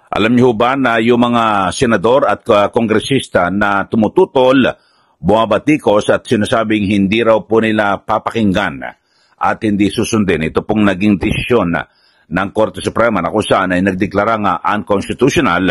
Alam niyo ba na yung mga senador at kongresista na tumututol, bumabatikos at sinasabing hindi raw po nila papakinggan at hindi susundin. Ito pong naging desisyon ng Korte Suprema na kung saan ay nagdeklara nga unconstitutional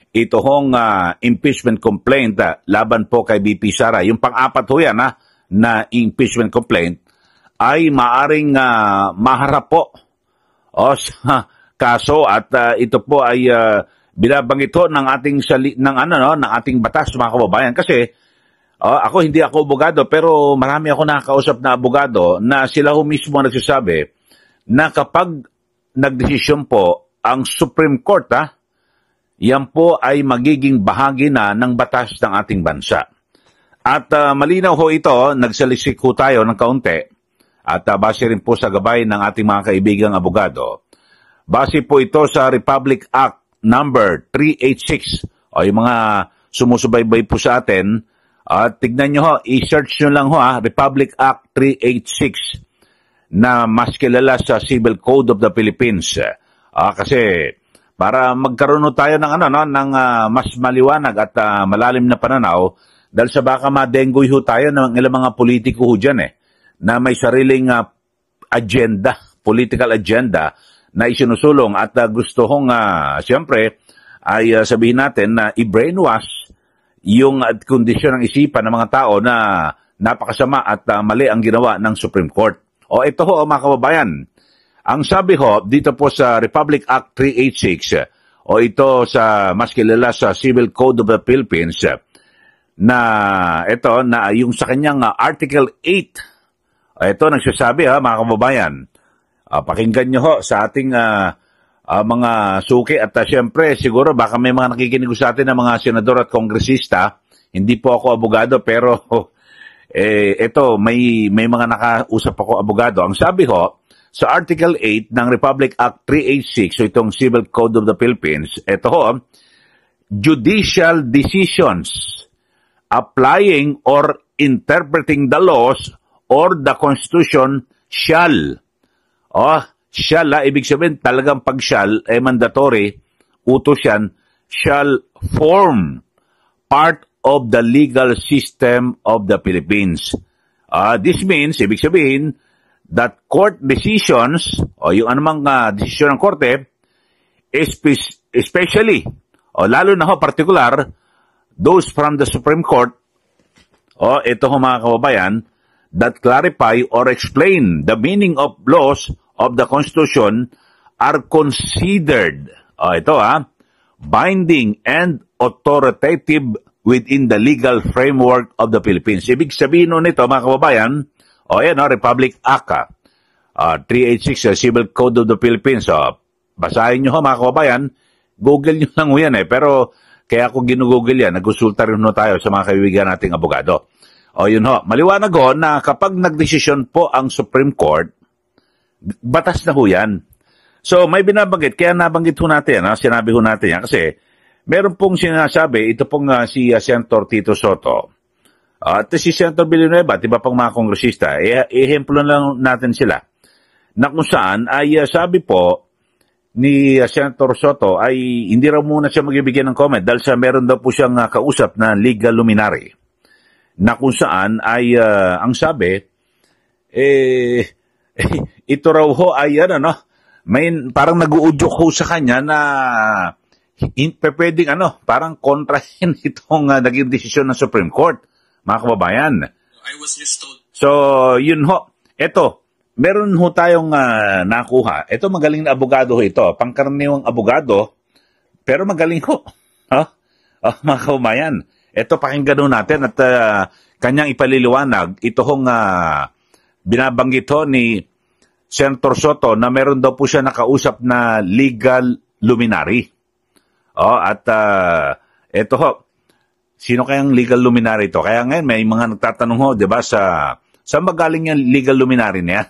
ito hong impeachment complaint laban po kay BP Sara. Yung pang-apat ho yan na impeachment complaint ay maaring maharap po sa kaso at ito po ay binabanggit ho ng ating ng ating batas, mga kababayan, kasi hindi ako abogado pero marami ako nakakausap na abogado na sila ho mismo nagsasabi na kapag nagdesisyon po ang Supreme Court yan po ay magiging bahagi na ng batas ng ating bansa. At malinaw ho ito, nagsalisik ho tayo ng kaunti at base rin po sa gabay ng ating mga kaibigang abogado. Base po ito sa Republic Act number 386 o yung mga sumusubaybay po sa atin. Tignan nyo ho, i-search nyo lang ho Republic Act 386 na mas kilala sa Civil Code of the Philippines. Kasi para magkaroon tayo ng ng mas maliwanag at malalim na pananaw dahil sa baka madenggoy ho tayo ng ilang mga politiko ho dyan na may sariling agenda, political agenda na isinusulong at gusto hong siyempre ay sabihin natin na i-brainwash yung kondisyon ng isipan ng mga tao na napakasama at mali ang ginawa ng Supreme Court. Ito ho mga kababayan, ang sabi ho dito po sa Republic Act 386 ito sa mas kilala sa Civil Code of the Philippines na ito na yung sa kanyang Article 8. Ito nagsasabi mga kababayan. Pakinggan nyo ho sa ating mga suki at siyempre siguro baka may mga nakikinig sa atin ng mga senador at kongresista. Hindi po ako abogado pero ito may mga nakausap ako abogado. Ang sabi ho sa Article 8 ng Republic Act 386, itong Civil Code of the Philippines, ito ho, judicial decisions applying or interpreting the laws or the Constitution shall. Shall, ibig sabihin talagang pag shall, mandatory, utos yan, shall form part of the legal system of the Philippines. This means, ibig sabihin, that court decisions, yung anumang desisyon ng korte, especially, lalo na particular, those from the Supreme Court, ito ho mga kababayan, that clarify or explain the meaning of laws of the Constitution are considered, binding and authoritative within the legal framework of the Philippines. Ibig sabihin nun ito mga kababayan, Republic Act 386, Civil Code of the Philippines. Basahin nyo mga kababayan, Google nyo lang yan pero kaya ako ginugoogle yan, nagkonsulta rin tayo sa mga kaibigan nating abogado. Maliwanag ho na kapag nagdesisyon po ang Supreme Court, batas na ho yan. So may binabanggit, kaya nabanggit ho natin, sinabi ho natin yan, kasi meron pong sinasabi, ito pong si Senator Tito Soto, at si Senator Villanueva at iba pang mga kongresista, ehemplo lang natin sila, na kung saan ay sabi po ni Senator Soto ay hindi raw muna siya magbibigyan ng comment dahil sa meron daw po siyang kausap na legal luminary, na kung saan ay ang sabi, ito raw ho ay may parang nag-uudyok ho sa kanya na pwedeng parang kontrahin itong naging desisyon ng Supreme Court. Mga kababayan. I was just told. So, yun ho. Ito, meron ho tayong nakuha. Ito, magaling na abogado ho ito. Pangkaraniwang abogado, pero magaling ho. Mga kababayan. Ito, pakinggan ho natin at kanyang ipaliliwanag. Ito hong binabanggit ho ni Senator Soto na meron daw po siya nakausap na legal luminary. At ito ho, sino kayang legal luminary ito? Kaya ngayon may mga nagtatanong ho, 'di ba, saan ba galing yung legal luminary niya?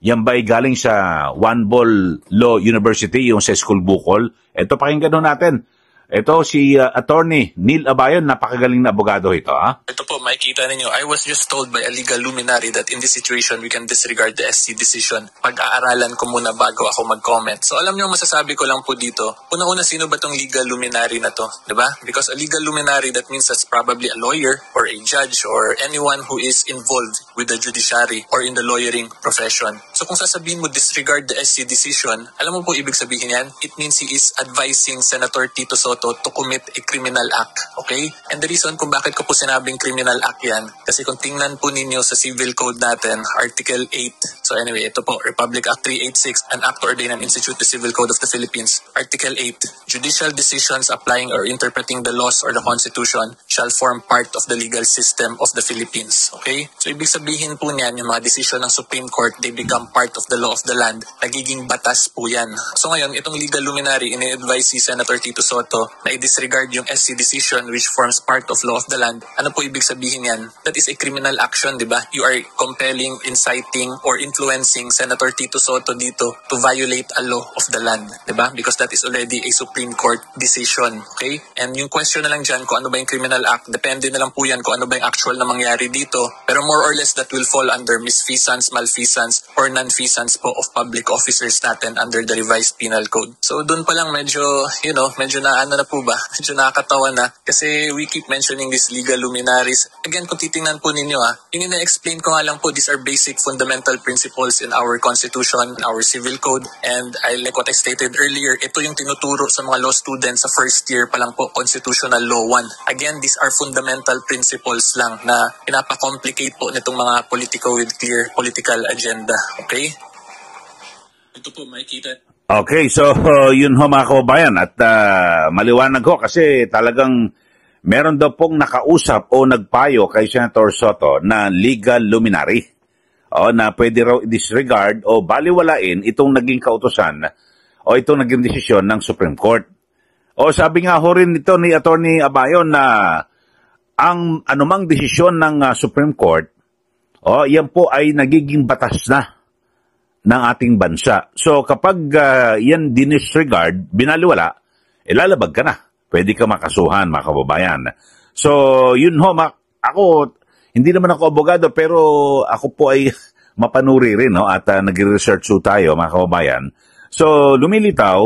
Yan ba ay galing sa One Ball Law University, yung sa School Bukol? Ito pakinggan ho natin. Ito si Attorney Neil Abayon, napakagaling na abogado ito. Ito po, makikita ninyo, I was just told by a legal luminary that in this situation, we can disregard the SC decision. Pag-aaralan ko muna bago ako mag-comment. So alam niyo, masasabi ko lang po dito, una-una, sino ba tong legal luminary na to? Diba? Because a legal luminary, that means that's probably a lawyer or a judge or anyone who is involved with the judiciary or in the lawyering profession. So kung sasabihin mo disregard the SC decision, alam mo po ibig sabihin yan? It means he is advising Senator Tito Soto to commit a criminal act. Okay? And the reason kung bakit ko po sinabing criminal act yan, kasi kung tingnan po ninyo sa civil code natin, Article 8. So anyway, ito po, Republic Act 386, an act to ordain and institute the Civil Code of the Philippines. Article 8, judicial decisions applying or interpreting the laws or the Constitution shall form part of the legal system of the Philippines. Okay? So ibig sabihin po niyan, yung mga decision ng Supreme Court, they become part of the law of the land. Nagiging batas po yan. So ngayon, itong legal luminary, ini-advise si Senator Tito Soto na i-disregard yung SC decision which forms part of law of the land. Ano po ibig sabihin yan? That is a criminal action, di ba? You are compelling, inciting, or influencing Senator Tito Soto dito to violate a law of the land, di ba? Because that is already a Supreme Court decision, okay? And yung question na lang dyan, kung ano ba yung criminal act, depende na lang po yan kung ano ba yung actual na mangyari dito. Pero more or less, that will fall under misfeasance, malfeasance, or nonfeasance po of public officers natin under the revised penal code. So doon pa lang medyo, medyo na ano na po ba? Medyo nakakatawa na kasi we keep mentioning these legal luminaries. Again, kung titingnan po ninyo yung ina-explain ko nga lang po, these are basic fundamental principles in our Constitution, in our Civil Code, and like what I stated earlier, ito yung tinuturo sa mga law students sa first year pa lang po, Constitutional Law 1. Again, these are fundamental principles lang na pinapakomplicate po nitong mga politiko with clear political agenda. Okay? Ito po, makikita. Okay, so yun ho mga kababayan at maliwanag ho kasi talagang meron daw pong nakausap o nagpayo kay Senator Soto na legal luminary na pwede raw disregard o baliwalain itong naging kautusan o itong naging desisyon ng Supreme Court. O sabi nga ho rin nito ni Attorney Abayon na ang anumang desisyon ng Supreme Court, yan po ay nagiging batas na ng ating bansa. So kapag yan dinisregard, binaliwala, ilalabag ka na. Pwede ka makasuhan, mga kababayan. So, yun ho, ako, hindi naman ako abogado, pero ako po ay mapanuri rin, at nag-research tayo, mga kababayan. So, lumilitaw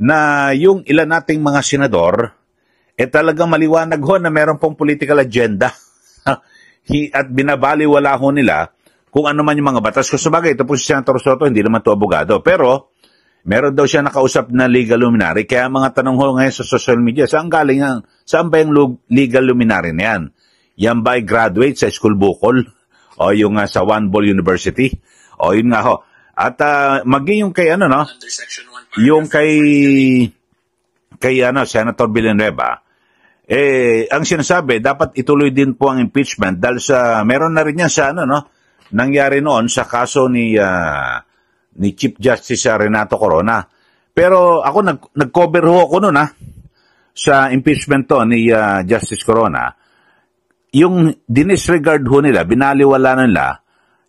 na yung ilan nating mga senador, talagang maliwanag ho na meron pong political agenda. At binabaliwala ho nila kung ano man yung mga batas. Kung sabagay, ito po si Senator Soto, hindi naman to abogado. Pero, meron daw siya nakausap na legal luminary. Kaya mga tanong ho ngayon sa social media, saan galing yan? Saan ba yung legal luminary na yan? Yan ba ay graduate sa school bukol? O yung sa One Ball University? O yun nga ho. At maging yung kay yung kay Senator Villanueva, ang sinasabi, dapat ituloy din po ang impeachment dahil sa, meron na rin yan sa nangyari noon sa kaso ni Chief Justice Renato Corona. Pero ako nag-cover ho ako noon sa impeachment to ni Justice Corona. Yung dinisregard ho nila, binaliwala nila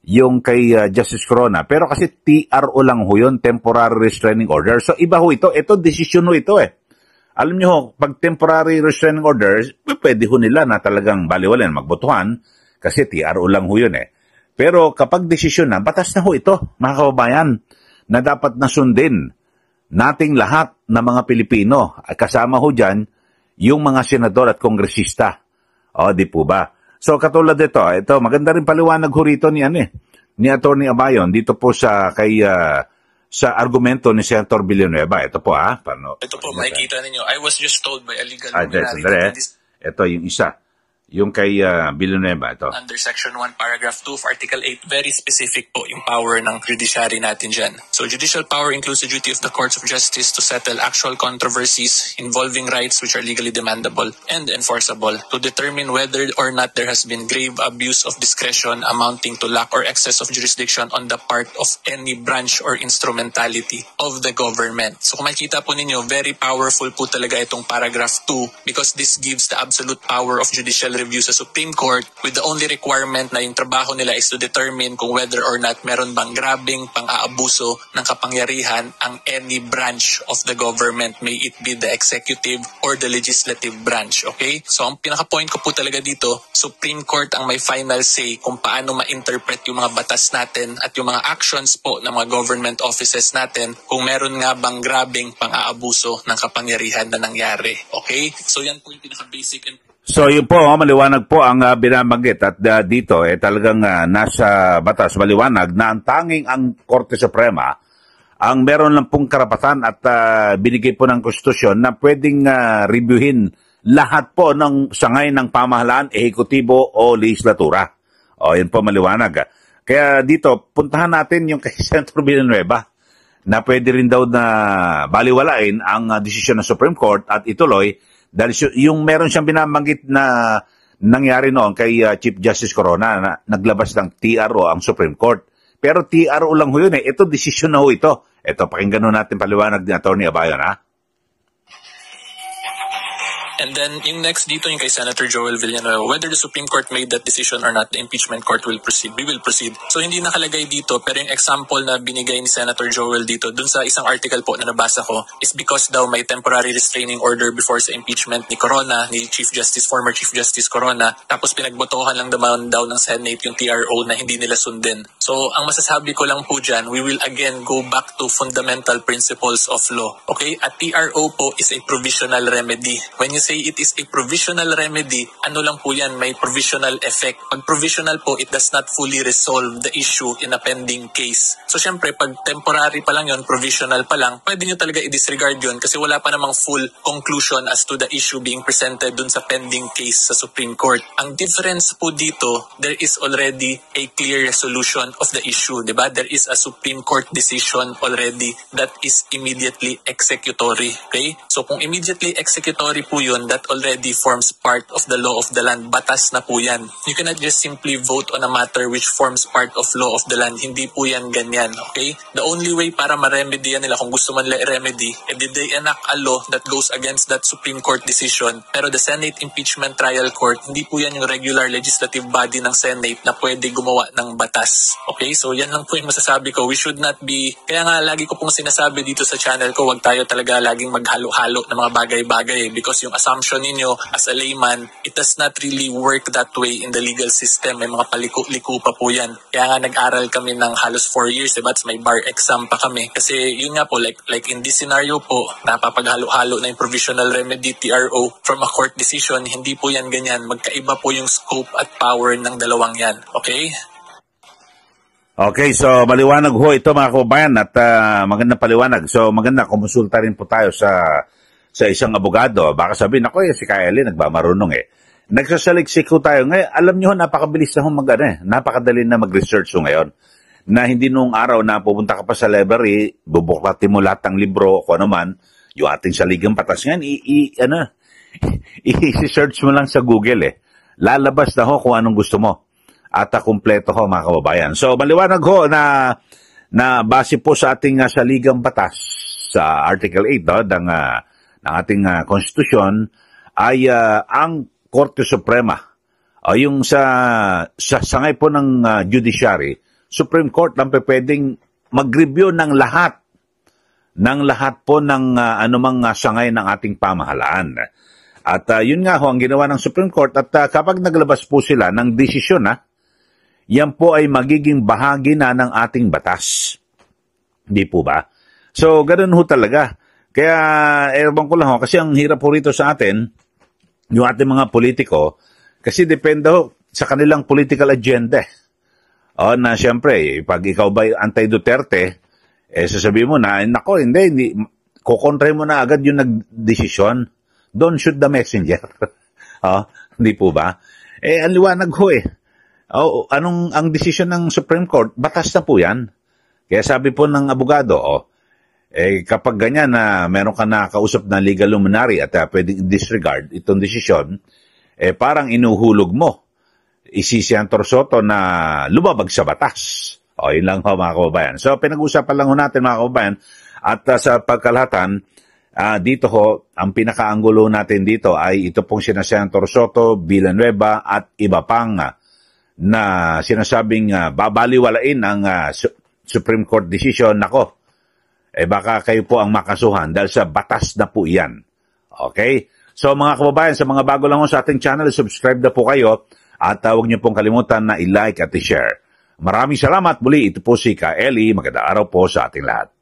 yung kay Justice Corona. Pero kasi TRO lang ho yun, temporary restraining order. So iba ho ito, desisyon ho ito Alam niyo ho, pag temporary restraining order, pwede ho nila na talagang baliwalain, magbotohan, kasi TRO lang ho yun Pero kapag desisyon na, batas na ho ito, mga kababayan, na dapat nasundin nating lahat na mga Pilipino. Kasama ho dyan, yung mga senador at kongresista. Di po ba? So katulad ito, maganda rin paliwanag ho rito ni Attorney Abayon, dito po sa argumento ni Senator Villanueva. Ito po Ito po, makikita ninyo. I was just told by a legal luminary. Ito yung isa. Yung kay Villanueva, ito. Under Section 1, Paragraph 2 of Article 8, very specific po yung power ng judiciary natin dyan. So, judicial power includes the duty of the courts of justice to settle actual controversies involving rights which are legally demandable and enforceable, to determine whether or not there has been grave abuse of discretion amounting to lack or excess of jurisdiction on the part of any branch or instrumentality of the government. So, kung makikita po ninyo, very powerful po talaga itong Paragraph 2 because this gives the absolute power of judicial review sa Supreme Court with the only requirement na yung trabaho nila is to determine kung whether or not meron bang grabing pang-aabuso ng kapangyarihan ang any branch of the government, may it be the executive or the legislative branch. Okay? So ang pinaka-point ko po talaga dito, Supreme Court ang may final say kung paano ma-interpret yung mga batas natin at yung mga actions po ng mga government offices natin kung meron nga bang grabing pang-aabuso ng kapangyarihan na nangyari. Okay? So yan po yung pinaka-basic. So yun po, maliwanag po ang binabanggit at dito talagang nasa batas maliwanag na ang tanging ang Korte Suprema ang meron lang pong karapatan at binigay po ng konstitusyon na pwedeng reviewin lahat po ng sangay ng pamahalaan, ehekutibo o legislatura. O yun po maliwanag. Kaya dito, puntahan natin yung kay Senator Villanueva na pwede rin daw na baliwalain ang desisyon ng Supreme Court at ituloy dahil yung meron siyang binabanggit na nangyari noon kay Chief Justice Corona na naglabas ng TRO ang Supreme Court. Pero TRO lang ho yun eh. Ito, desisyon na ho ito. Ito, pakinggan natin paliwanag ni Atty. Abayon, ha? And then, yung next dito, yung kay Senator Joel Villanueva, whether the Supreme Court made that decision or not, the impeachment court will proceed. We will proceed. So, hindi nakalagay dito, pero yung example na binigay ni Senator Joel dito, dun sa isang article po na nabasa ko, is because daw may temporary restraining order before sa impeachment ni Corona, ni former Chief Justice Corona, tapos pinagbotohan lang naman daw ng Senate yung TRO na hindi nila sundin. So, ang masasabi ko lang po dyan, we will again go back to fundamental principles of law. Okay? At TRO po is a provisional remedy. When you say it is a provisional remedy, ano lang po yan, may provisional effect. Pag provisional po, it does not fully resolve the issue in a pending case. So syempre, pag temporary pa lang yun, provisional pa lang, pwede nyo talaga i-disregard yun kasi wala pa namang full conclusion as to the issue being presented dun sa pending case sa Supreme Court. Ang difference po dito, there is already a clear resolution of the issue, diba? There is a Supreme Court decision already that is immediately executory. Okay? So kung immediately executory po yun, that already forms part of the law of the land. Batas na po yan. You cannot just simply vote on a matter which forms part of law of the land. Hindi po yan ganyan. Okay? The only way para ma-remedy yan nila, kung gusto man remedy, they enact a law that goes against that Supreme Court decision. Pero the Senate Impeachment Trial Court, hindi po yan yung regular legislative body ng Senate na pwede gumawa ng batas. Okay? So yan lang po yung masasabi ko. We should not be, kaya nga lagi ko pong sinasabi dito sa channel ko, wag tayo talaga laging maghalo-halo ng mga bagay-bagay because yung assumption ninyo as a layman, it does not really work that way in the legal system. May mga paliko-liko pa po yan. Kaya nga nag-aral kami ng halos 4 years, diba? May bar exam pa kami. Kasi yun nga po, like in this scenario po, napapaghalo-halo na yung provisional remedy TRO from a court decision, hindi po yan ganyan. Magkaiba po yung scope at power ng dalawang yan. Okay? Okay, so maliwanag ho ito mga kababayan at magandang paliwanag. So maganda, kumonsulta rin po tayo sa isang abogado. Baka sabihin, ako si Kylie, nagbamarunong eh. Nagsasaliksik ho tayo. Ngayon, alam nyo, napakabilis na ho napakadali na mag-research ho ngayon. Na hindi nung araw na pupunta ka pa sa library, bubuklatin mo lahat ng libro, kung ano man, yung ating saligang batas. Ngayon, i-search mo lang sa Google eh. Lalabas na ho kung anong gusto mo. At kumpleto ho mga kababayan. So, maliwanag ho na base po sa ating saligang batas sa Article 8 ng ating konstitusyon ay ang Korte Suprema yung sa sangay po ng judiciary, Supreme Court lang pwedeng mag-review ng lahat po ng anumang sangay ng ating pamahalaan. At yun nga ho ang ginawa ng Supreme Court at kapag naglabas po sila ng desisyon yan po ay magiging bahagi na ng ating batas. Hindi po ba? So, ganun ho talaga. Kaya, ewan ko lang ho, kasi ang hirap po rito sa atin, yung ating mga politiko, kasi depende ho sa kanilang political agenda. O, na siyempre, pag ikaw ba anti-Duterte, sasabihin mo na, nako, hindi, kukontrahin mo na agad yung nagdesisyon. Don't shoot the messenger. Hindi po ba? Ang liwanag ho ang desisyon ng Supreme Court, batas na po yan. Kaya sabi po ng abogado, kapag ganyan na meron ka na kausap na legal luminary at pwedeng disregard itong desisyon, parang inuhulog mo si Senator Soto na lumabag sa batas. Yun lang ho mga kababayan. So pinag-uusapan lang ho natin mga kababayan at sa pagkalahatan, Dito ho, ang pinakaanggulo natin dito ay ito pong sina Senator Soto, Villanueva at iba pang na sinasabing babaliwalain ang Supreme Court decision. Nako, baka kayo po ang makasuhan dahil sa batas na po yan. Okay? So mga kababayan, sa mga bago lang ho sa ating channel, subscribe na po kayo at huwag niyo pong kalimutan na i-like at i-share. Maraming salamat muli. Ito po si Ka Eli. Magandang araw po sa ating lahat.